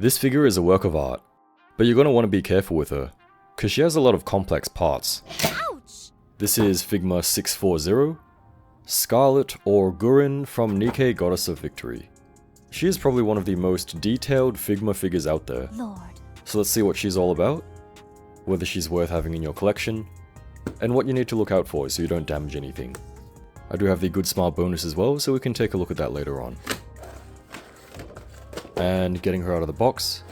This figure is a work of art, but you're going to want to be careful with her, because she has a lot of complex parts. Ouch! This is Figma 640, Scarlet or Guren from NIKKE Goddess of Victory. She is probably one of the most detailed Figma figures out there. Lord. So let's see what she's all about, whether she's worth having in your collection, and what you need to look out for so you don't damage anything. I do have the Good Smile bonus as well, so we can take a look at that later on. And getting her out of the box,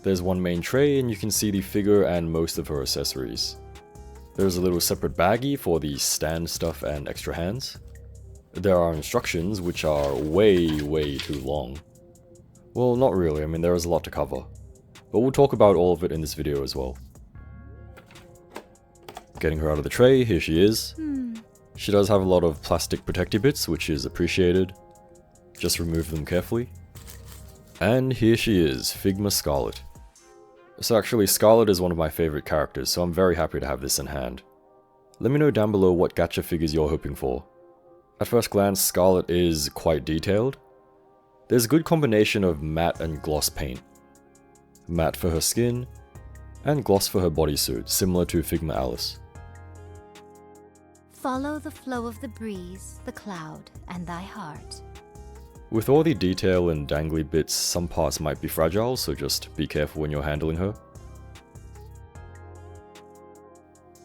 there's one main tray and you can see the figure and most of her accessories. There's a little separate baggie for the stand stuff and extra hands. There are instructions which are way too long. Well, not really, I mean there is a lot to cover. But we'll talk about all of it in this video as well. Getting her out of the tray, here she is. She does have a lot of plastic protective bits, which is appreciated. Just remove them carefully. And here she is, Figma Scarlet. So actually, Scarlet is one of my favorite characters, so I'm very happy to have this in hand. Let me know down below what gacha figures you're hoping for. At first glance, Scarlet is quite detailed. There's a good combination of matte and gloss paint. Matte for her skin, and gloss for her bodysuit, similar to Figma Alice. Follow the flow of the breeze, the cloud, and thy heart. With all the detail and dangly bits, some parts might be fragile, so just be careful when you're handling her.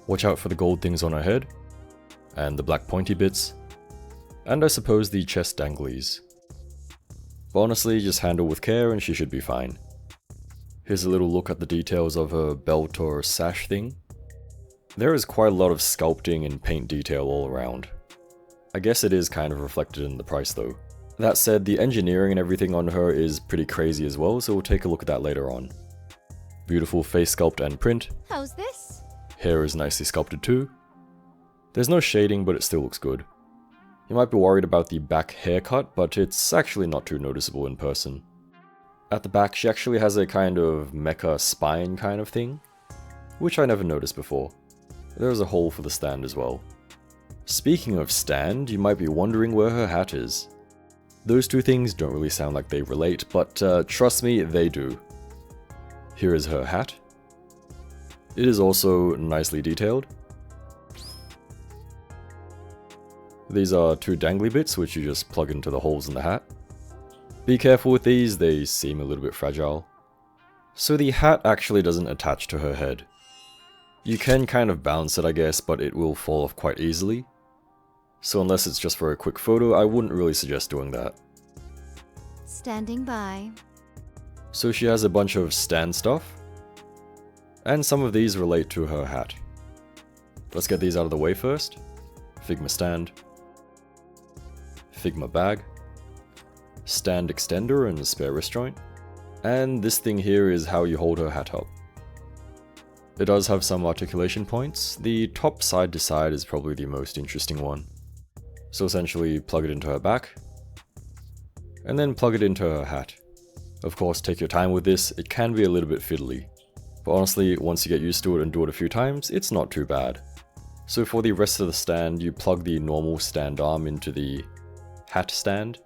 Watch out for the gold things on her head, and the black pointy bits, and I suppose the chest danglies. But honestly, just handle with care and she should be fine. Here's a little look at the details of her belt or sash thing. There is quite a lot of sculpting and paint detail all around. I guess it is kind of reflected in the price though. That said, the engineering and everything on her is pretty crazy as well, so we'll take a look at that later on. Beautiful face sculpt and print. How's this? Hair is nicely sculpted too. There's no shading, but it still looks good. You might be worried about the back haircut, but it's actually not too noticeable in person. At the back, she actually has a kind of mecha spine kind of thing, which I never noticed before. There's a hole for the stand as well. Speaking of stand, you might be wondering where her hat is. Those two things don't really sound like they relate, but trust me, they do. Here is her hat. It is also nicely detailed. These are two dangly bits which you just plug into the holes in the hat. Be careful with these, they seem a little bit fragile. So the hat actually doesn't attach to her head. You can kind of bounce it I guess, but it will fall off quite easily. So unless it's just for a quick photo, I wouldn't really suggest doing that. Standing by. So she has a bunch of stand stuff, and some of these relate to her hat. Let's get these out of the way first. Figma stand, Figma bag, stand extender and spare wrist joint, and this thing here is how you hold her hat up. It does have some articulation points. The top side to side is probably the most interesting one. So essentially plug it into her back, and then plug it into her hat. Of course, take your time with this, it can be a little bit fiddly. But honestly, once you get used to it and do it a few times, it's not too bad. So for the rest of the stand, you plug the normal stand arm into the hat stand,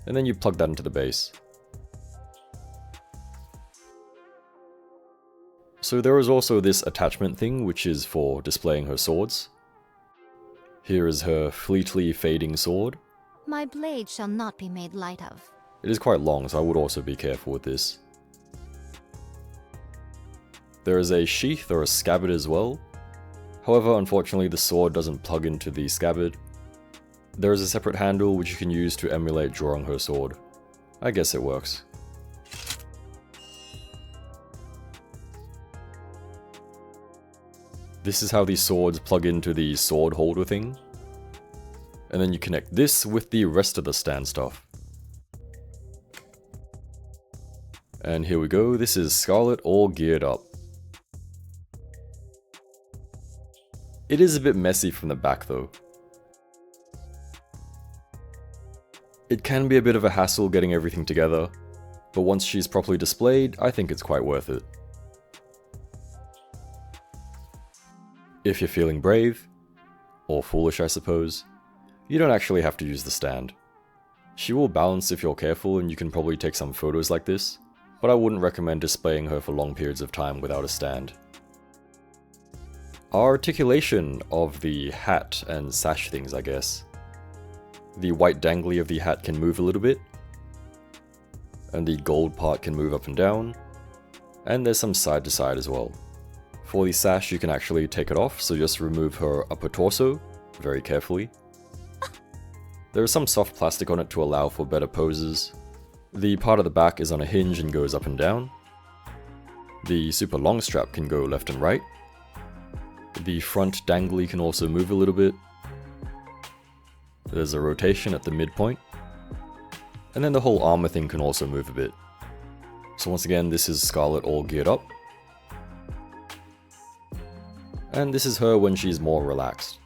and then you plug that into the base. So there is also this attachment thing which is for displaying her swords. Here is her fleetly fading sword. My blade shall not be made light of. It is quite long, so I would also be careful with this. There is a sheath or a scabbard as well. However, unfortunately the sword doesn't plug into the scabbard. There is a separate handle which you can use to emulate drawing her sword. I guess it works. This is how these swords plug into the sword holder thing. And then you connect this with the rest of the stand stuff. And here we go, this is Scarlet all geared up. It is a bit messy from the back though. It can be a bit of a hassle getting everything together, but once she's properly displayed, I think it's quite worth it. If you're feeling brave, or foolish I suppose, you don't actually have to use the stand. She will balance if you're careful and you can probably take some photos like this, but I wouldn't recommend displaying her for long periods of time without a stand. Our articulation of the hat and sash things, I guess. The white dangly of the hat can move a little bit, and the gold part can move up and down, and there's some side to side as well. For the sash you can actually take it off, so just remove her upper torso very carefully. There is some soft plastic on it to allow for better poses. The part of the back is on a hinge and goes up and down. The super long strap can go left and right. The front dangly can also move a little bit. There's a rotation at the midpoint. And then the whole armor thing can also move a bit. So once again, this is Scarlet all geared up. And this is her when she's more relaxed.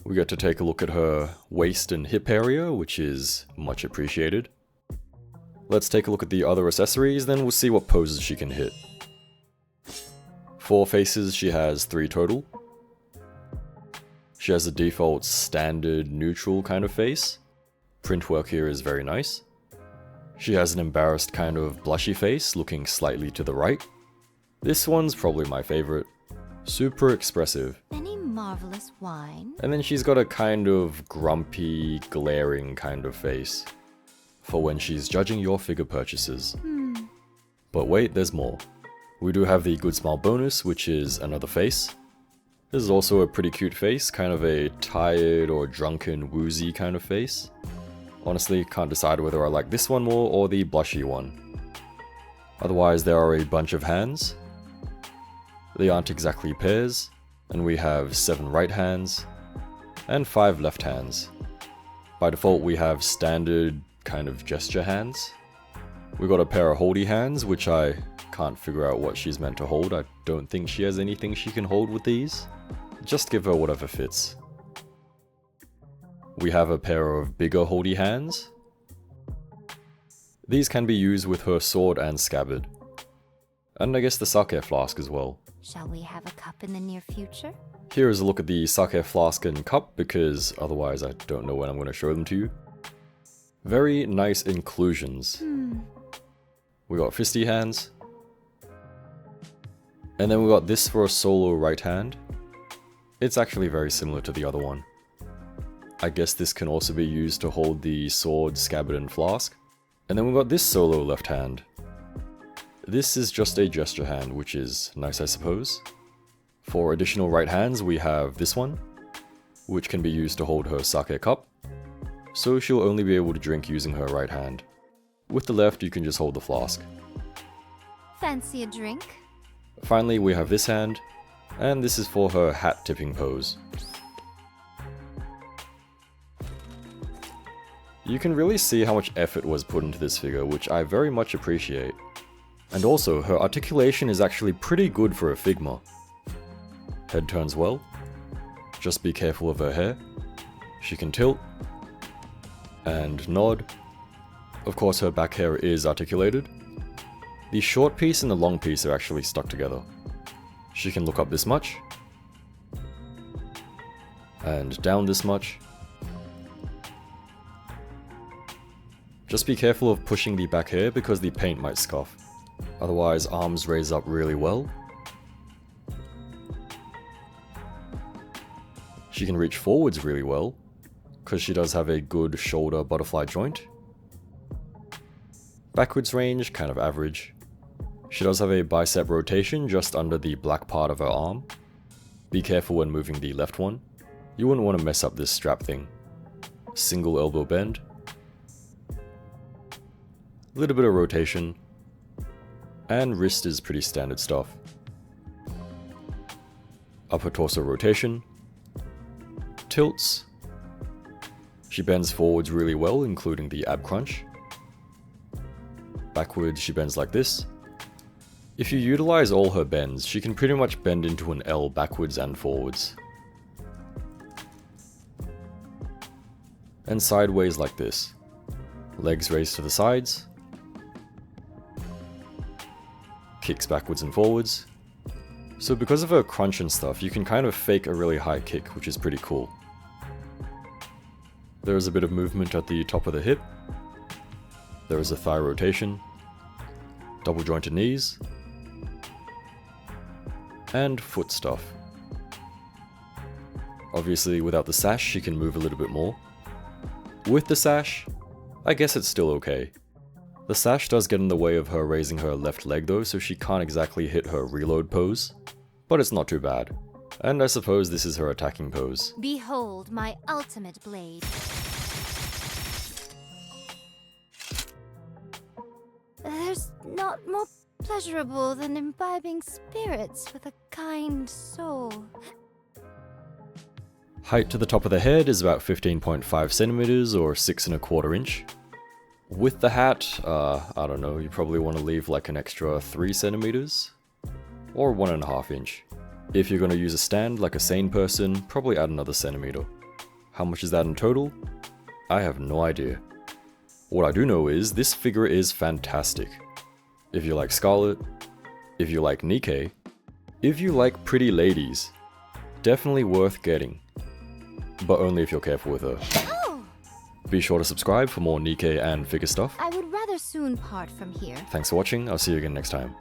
We get to take a look at her waist and hip area, which is much appreciated. Let's take a look at the other accessories, then we'll see what poses she can hit. For faces, she has 3 total. She has a default standard neutral kind of face. Print work here is very nice. She has an embarrassed kind of blushy face, looking slightly to the right. This one's probably my favorite. Super expressive. Any marvelous wine? And then she's got a kind of grumpy, glaring kind of face for when she's judging your figure purchases. But wait, there's more. We do have the Good Smile bonus, which is another face. This is also a pretty cute face, kind of a tired or drunken, woozy kind of face. Honestly, can't decide whether I like this one more or the blushy one. Otherwise, there are a bunch of hands. They aren't exactly pairs, and we have 7 right hands and 5 left hands. By default, we have standard kind of gesture hands. We got a pair of holdy hands, which I can't figure out what she's meant to hold. I don't think she has anything she can hold with these. Just give her whatever fits. We have a pair of bigger holdy hands. These can be used with her sword and scabbard. And I guess the sake flask as well. Shall we have a cup in the near future? Here is a look at the sake flask and cup, because otherwise I don't know when I'm going to show them to you. Very nice inclusions. We got fisty hands. And then we got this for a solo right hand. It's actually very similar to the other one. I guess this can also be used to hold the sword, scabbard and flask. And then we got this solo left hand. This is just a gesture hand, which is nice I suppose. For additional right hands we have this one, which can be used to hold her sake cup. So she'll only be able to drink using her right hand. With the left you can just hold the flask. Fancy a drink? Finally we have this hand, and this is for her hat tipping pose. You can really see how much effort was put into this figure, which I very much appreciate. And also, her articulation is actually pretty good for a Figma. Head turns well. Just be careful of her hair. She can tilt. And nod. Of course her back hair is articulated. The short piece and the long piece are actually stuck together. She can look up this much. And down this much. Just be careful of pushing the back hair because the paint might scuff. Otherwise, arms raise up really well. She can reach forwards really well, because she does have a good shoulder butterfly joint. Backwards range, kind of average. She does have a bicep rotation just under the black part of her arm. Be careful when moving the left one. You wouldn't want to mess up this strap thing. Single elbow bend. A little bit of rotation. And wrist is pretty standard stuff. Upper torso rotation. Tilts. She bends forwards really well, including the ab crunch. Backwards she bends like this. If you utilize all her bends, she can pretty much bend into an L backwards and forwards. And sideways like this. Legs raised to the sides. Kicks backwards and forwards. So because of her crunch and stuff, you can kind of fake a really high kick, which is pretty cool. There is a bit of movement at the top of the hip. There is a thigh rotation, double jointed knees, and foot stuff. Obviously, without the sash, she can move a little bit more. With the sash, I guess it's still okay. The sash does get in the way of her raising her left leg though, so she can't exactly hit her reload pose, but it's not too bad. And I suppose this is her attacking pose. Behold my ultimate blade. There's not more pleasurable than imbibing spirits with a kind soul. Height to the top of the head is about 15.5 centimeters or 6 1/4 inch. With the hat, I don't know, you probably want to leave like an extra 3 centimeters or 1.5 inch. If you're going to use a stand like a sane person, probably add another centimeter. How much is that in total? I have no idea. What I do know is this figure is fantastic. If you like Scarlet, if you like NIKKE, if you like pretty ladies, definitely worth getting. But only if you're careful with her. Oh! Be sure to subscribe for more NIKKE and figure stuff. I would rather soon part from here. Thanks for watching, I'll see you again next time.